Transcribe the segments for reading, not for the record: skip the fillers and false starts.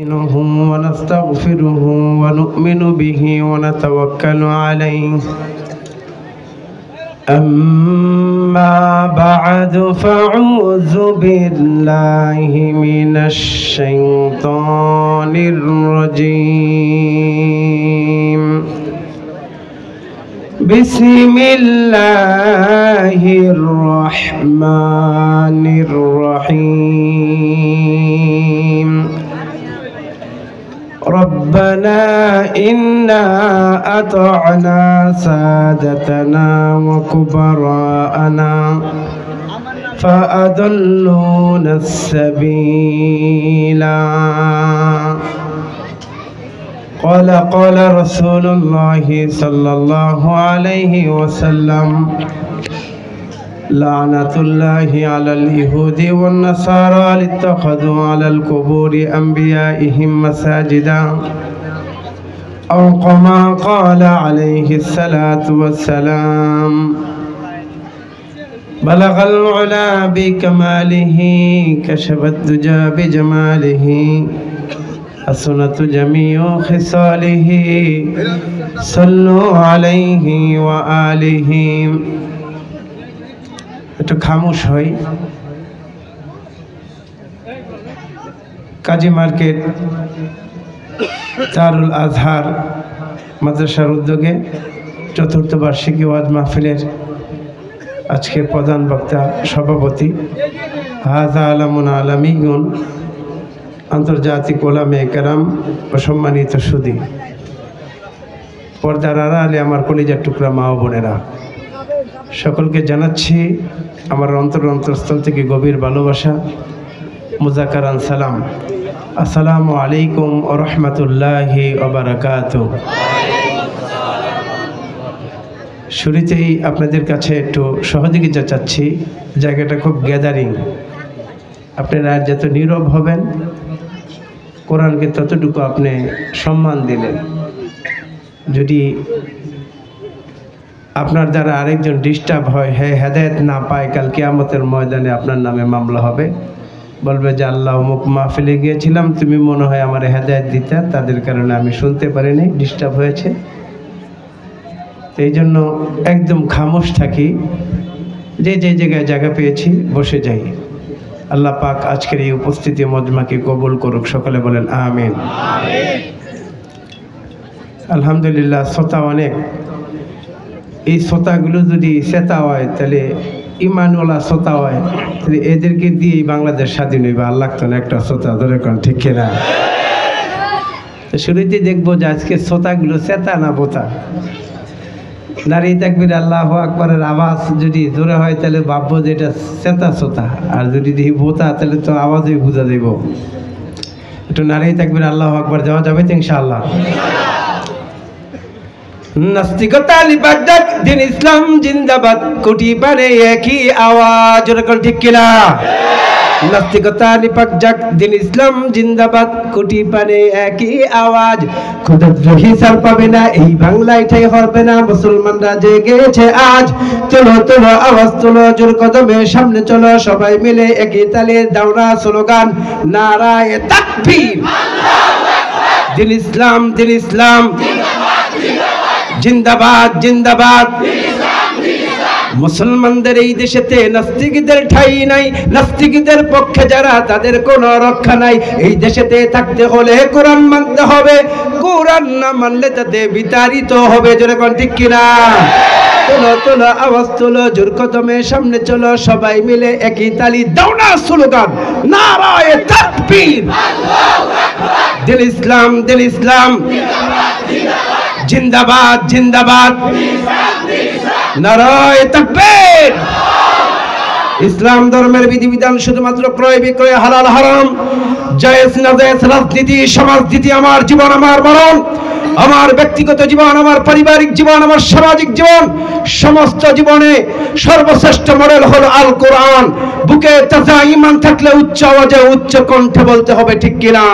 ونستغفره ونؤمن به ونتوكل عليه أما بعد فأعوذ بالله من الشيطان الرجيم بسم الله الرحمن الرحيم ربنا إنا أطعنا سادتنا وكبراءنا فأضلونا السبيل قال رسول الله صلى الله عليه وسلم لعنة الله على اليهود والنصارى اتخذوا على القبور أنبيائهم مساجدا أو كما قال عليه الصلاة والسلام بلغ العلا بكماله كشف الدجى بجماله حسنت جميع خصاله صلوا عليه وآله একটু খামোশ হই। কাজী মার্কেট দারুল আজহার মাদ্রাসার উদ্যোগে চতুর্থ বার্ষিকী ওয়াজ মাহফিলের আজকের প্রধান বক্তা সভাপতি হাজা আলামুন আলামিগুন আন্তর্জাতিক ওলামায়ে কেরাম ও সম্মানিত সুধী, পর্দার আড়ালে আমার কলিজার টুকরা মা ও বোনেরা, সকলকে জানাচ্ছি আমার অন্তরস্থল থেকে গভীর ভালোবাসা, মুজাকারান সালাম। আসসালামু আলাইকুম ওয়া রাহমাতুল্লাহি ওয়া বারাকাতুহু। শুরুতেই আপনাদের কাছে একটু সহযোগিতা চাচ্ছি। জায়গাটা খুব গ্যাদারিং, আপনারা যত নীরব হবেন কোরআনকে ততটুকু আপনি সম্মান দিলেন। যদি আপনার দ্বারা আরেকজন ডিস্টার্ব হয়, হেদায়েত না পায়, কাল কিয়ামতের ময়দানে আপনার নামে মামলা হবে। বলবে যে আল্লাহ অমুক মাহফিলে গিয়েছিলাম, তুমি মনে হয় আমার হেদায়েত দিতে, তাদের কারণে আমি শুনতে পারিনি, ডিস্টার্ব হয়েছে। এই জন্য একদম খামোশ থাকি, যে জায়গায় জায়গা পেয়েছি বসে যাই। আল্লাহ পাক আজকের এই উপস্থিতি মজমাকে কবুল করুক, সকলে বলেন আমিন। আলহামদুলিল্লাহ, শ্রোতা অনেক। এই শ্রোতাগুলো যদি শ্রোতা হয়, তাহলে ইমানওয়ালা শ্রোতা হয়, তাহলে এদেরকে দিয়েই বাংলাদেশ স্বাধীন হইবে। আর লাগতো না একটা শ্রোতা, ধরে কোন ঠিক কিনা? তো শুরুতে দেখবো যে আজকে শ্রোতাগুলো শ্রোতা না বোতা। নারী তাকবীর আল্লাহু আকবারের আওয়াজ যদি জোরে হয় তাহলে ভাববো যে এটা শ্রোতা শ্রোতা, আর যদি দেখি বোতা তাহলে তো আওয়াজই বুঝা দেব। একটু নারী তাকবীর আল্লাহু আকবার যাওয়া যাবে তো ইনশাআল্লাহ। নাস্তিকতা লিপাক ডাক, দিন ইসলাম জিন্দাবাদ, কোটি পারে একই আওয়াজ, ওরকম ঠিক কিনা? নাস্তিকতা লিপাক ডাক, দিন ইসলাম জিন্দাবাদ, কোটি পারে একই আওয়াজ। খোদার হিসাব পাবে না এই বাংলায়, ঠাই হবে না মুসলমানরা জেগেছে আজ। চলো চলো আওয়াজ তোলো, জোর কদমে সামনে চলো, সবাই মিলে একই তালে দাও না স্লোগান, নারায়ে তাকবীর, দিন ইসলাম, দিন ইসলাম জিন্দাবাদ, জিন্দাবাদ। মুসলমানদের এই দেশেতে নাস্তিকদের ঠাঁই নাই, নাস্তিকদের পক্ষে যারা তাদের কোনো রক্ষা নাই। এই দেশেতে থাকতে হলে কোরআন মানতে হবে, কোরআন না মানলে তাতে বিতাড়িত হবে, জোরে কোন ঠিক কিনা? তোলো তোলো আওয়াজ তোলো, জোর কদমে সামনে চলো, সবাই মিলে একই তালি দাও না স্লোগান, নারায়ে তাকবীর, দিন ইসলাম, দিন ইসলাম জিন্দাবাদ, জিন্দাবাদ, নারায়ে তাকবীর। ইসলাম ধর্মের বিধিবিধান শুধুমাত্র ক্রয় বিক্রয়, হালাল হারাম, জায়েজ না জায়েজ, রাজনীতি সমাজনীতি, আমার জীবন আমার মরণ, আমার ব্যক্তিগত জীবন, আমার পারিবারিক জীবন, আমার সামাজিক জীবন, সমস্ত জীবনে সর্বশ্রেষ্ঠ মডেল হলো আল কোরআন। বুকে তাজা ঈমান থাকলে উচ্চ আওয়াজে উচ্চ কণ্ঠে বলতে হবে, ঠিক কিনা?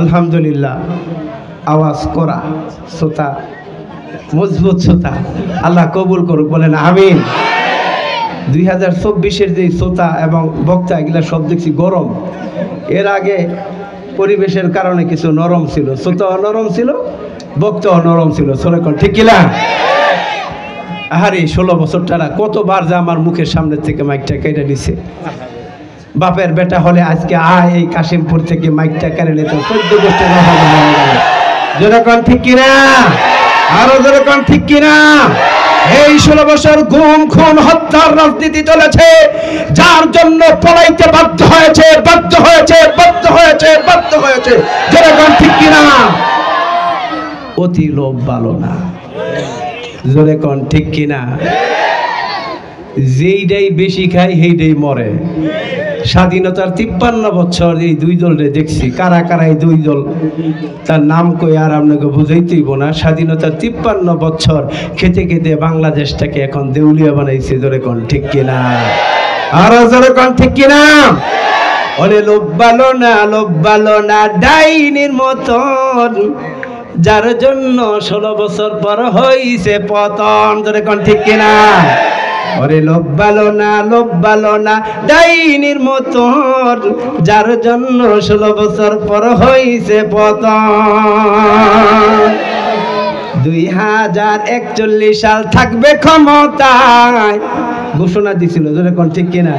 আলহামদুলিল্লাহ, আওয়াজ করা শ্রোতা, মজবুত শ্রোতা, আল্লাহ কবুল করুক, বলেন আমিন। 2024-এর যে শ্রোতা এবং বক্তা, এগুলা সব দেখছি গরম, এর আগে পরিবেশের কারণে কিছু নরম ছিল, শ্রোতাও নরম ছিল, বক্তাও নরম ছিল। সরকম ঠিক কিনা? আহারে 16 বছর তারা কতবার যে আমার মুখের সামনে থেকে মাইকটা কেটে নিছে। বাপের বেটা হলে আজকে এই কাশিমপুর থেকে মাইকটা কেড়ে নিত, 14 গোষ্ঠীর যেরকম ঠিক কিনা? আরো যেরকম ঠিক কিনা? এই 16 বছর গুম খুন হত্যার রাজনীতি চলেছে, যার জন্য পলাইতে বাধ্য হয়েছে, বাধ্য হয়েছে, বাধ্য হয়েছে, বাধ্য হয়েছে। যেরকম ঠিক কিনা? অতি লোভ ভালো না। যেরকম ঠিক কিনা? যেইটাই বেশি খায় সেইটাই মরে। স্বাধীনতার 53 বছর এই দুই দলরে দেখছি। কারা কারা এই দুই দল, তার নাম কই আর আপনাকে বুঝাইতেইব না। স্বাধীনতার 53 বছর খেতে খেতে বাংলাদেশটাকে এখন দেউলিয়া বানাইছে। যেরকম ঠিক কিনা? আরো যেরকম ঠিক কিনা? ওরে লোভ ভালো না, লোভ ভালো না ডাইনির মতন, যার জন্য 16 বছর পর হইছে পতন। যেরকম ঠিক কিনা? ওরে লোভ ভালো না, লোভ ভালো না ডাইনির মতন, যার জন্য 16 বছর পর হইছে পতন। 2041 সাল থাকবে ক্ষমতায়, ঘোষণা দিছিল। যেরকম ঠিক কিনা?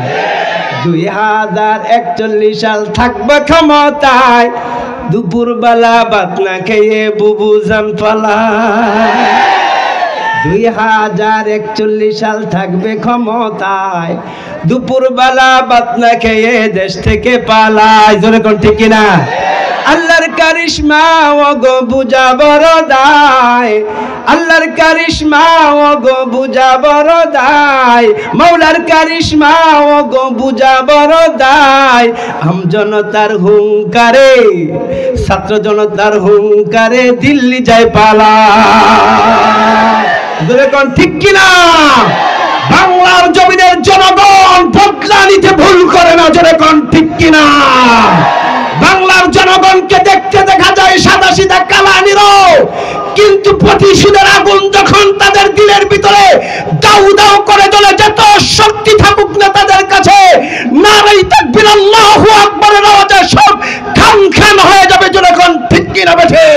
2041 সাল থাকবে ক্ষমতায়, দুপুরবেলা ভাত না খেয়ে বুবু জান পালায়। 2041 সাল থাকবে ক্ষমতায়, দুপুরবেলা ভাত না খেয়ে দেশ থেকে পালায়। যেরকম ঠিক কিনা? আল্লাহর কারিশমা ওগো বুঝা বড় দায়, আল্লাহর কারিশমা ওগো বুঝা বড় দায়, মৌলার কারিশমা ওগো বুঝা বড় দায়। আম জনতার হুঙ্কারে, ছাত্র জনতার হুঙ্কারে দিল্লি যায় পালায়। যেরকম ঠিক কিনা? বাংলার জমিনের জনগণ বদলা নিতে ভুল করে না। যেরকম ঠিক কিনা? বাংলার জনগণকে দেখতে দেখা যায় সাদা সিধা কালা নীরব, কিন্তু প্রতিশোধের আগুন যখন তাদের দিলের ভিতরে দাউ দাউ করে জ্বলে, যত শক্তি থাকুক না তাদের কাছে, নারাই তাকবীর আল্লাহু আকবারের আওয়াজে সব খান খান হয়ে যাবে। যেরকম ঠিক কিনা? বেঠে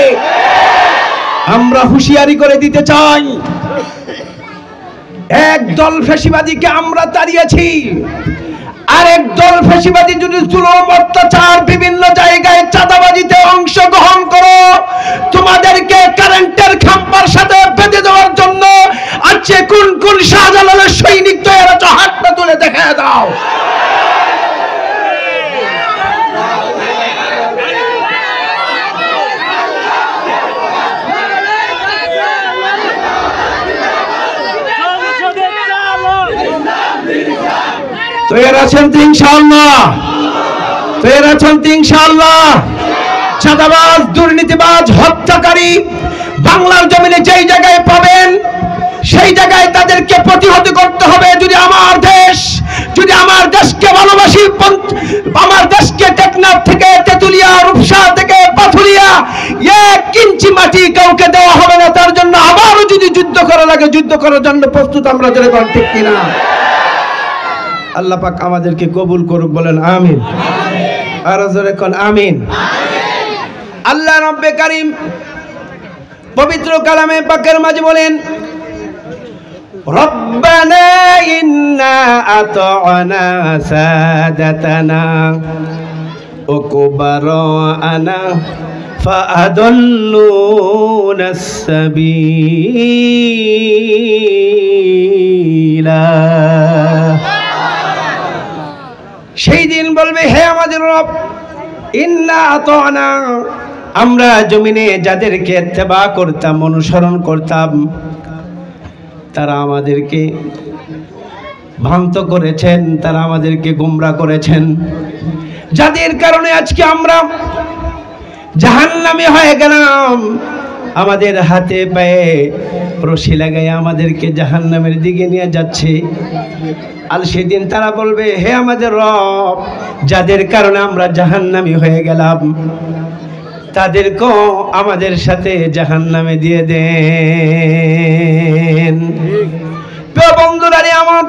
আমরা হুঁশিয়ারি করে দিতে চাই, এক দল ফ্যাসিবাদীকে আমরা তাড়িয়েছি, আরেক দল ফ্যাসিবাদী যদি জুলুম অত্যাচার বিভিন্ন জায়গায় চাঁদাবাজিতে অংশগ্রহণ করো, তোমাদেরকে কারেন্টের খাম্বার সাথে বেঁধে দেওয়ার জন্য আছে কোন কোন শাহজালালের সৈনিক তৈরি আছে, হাতটা তুলে দেখা দাও। তৈরি আছেন তো ইনশাআল্লাহ? তৈরি আছেন তো ইনশাআল্লাহ? চাঁদাবাজ, দুর্নীতিবাজ, হত্যাকারী বাংলার জমিনে যেই জায়গায় পাবেন সেই জায়গায় তাদেরকে প্রতিহত করতে হবে। যদি আমার দেশ, যদি আমার দেশকে ভালোবাসি, আমার দেশকে টেকনাফ থেকে তেতুলিয়া, রূপসা থেকে পাথুরিয়া 1 ইঞ্চি মাটি কাউকে দেওয়া হবে না। তার জন্য আবারও যদি যুদ্ধ করা লাগে, যুদ্ধ করার জন্য প্রস্তুত আমরা। যেরকম ঠিক কিনা? আল্লাহ পাক আমাদেরকে কবুল করুক, বলেন আমিন। আর জোরে কোন আমিন। আল্লাহ রব্বে কারীম পবিত্র কালামে পাকের মাঝে বলেন, রব্বানা ইন্না আতা'না সাদাতানা ওয়া কুবারানা ফাআদাল্লুনা সাবিলা। সেই দিন বলবে, হে আমাদের রব, ইন্না আতা'না, আমরা জমিনে যাদেরকে ইত্তেবা করতাম, অনুসরণ করতাম, তারা আমাদেরকে ভ্রান্ত করেছেন, তারা আমাদেরকে গোমরা করেছেন, যাদের কারণে আজকে আমরা জাহান্নামী হয়ে গেলাম। আমাদের হাতে পায়ে রশি লাগাই আমাদেরকে জাহান্নামের দিকে নিয়ে যাচ্ছে। আর সেদিন তারা বলবে, হে আমাদের রব, যাদের কারণে আমরা জাহান্নামী হয়ে গেলাম, তাদেরকেও আমাদের সাথে জাহান্নামে দিয়ে দেন। প্রিয় বন্ধুরা রে আমার,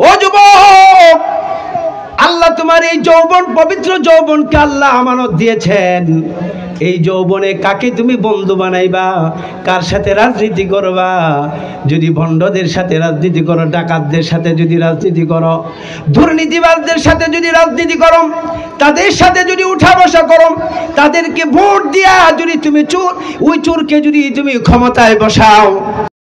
ও যুবক, আল্লাহ তোমার এই যৌবন, পবিত্র যৌবনকে আল্লাহ আমানত দিয়েছেন। এই যৌবনে কাকে তুমি বন্ধু বানাইবা, কার সাথে রাজনীতি করবা? যদি ভণ্ডদের সাথে রাজনীতি করো, ডাকাতদের সাথে যদি রাজনীতি করো, দুর্নীতিবাজদের সাথে যদি রাজনীতি করো, তাদের সাথে যদি উঠা বসা করো, তাদেরকে ভোট দিয়া যদি তুমি ওই চোরকে যদি তুমি ক্ষমতায় বসাও,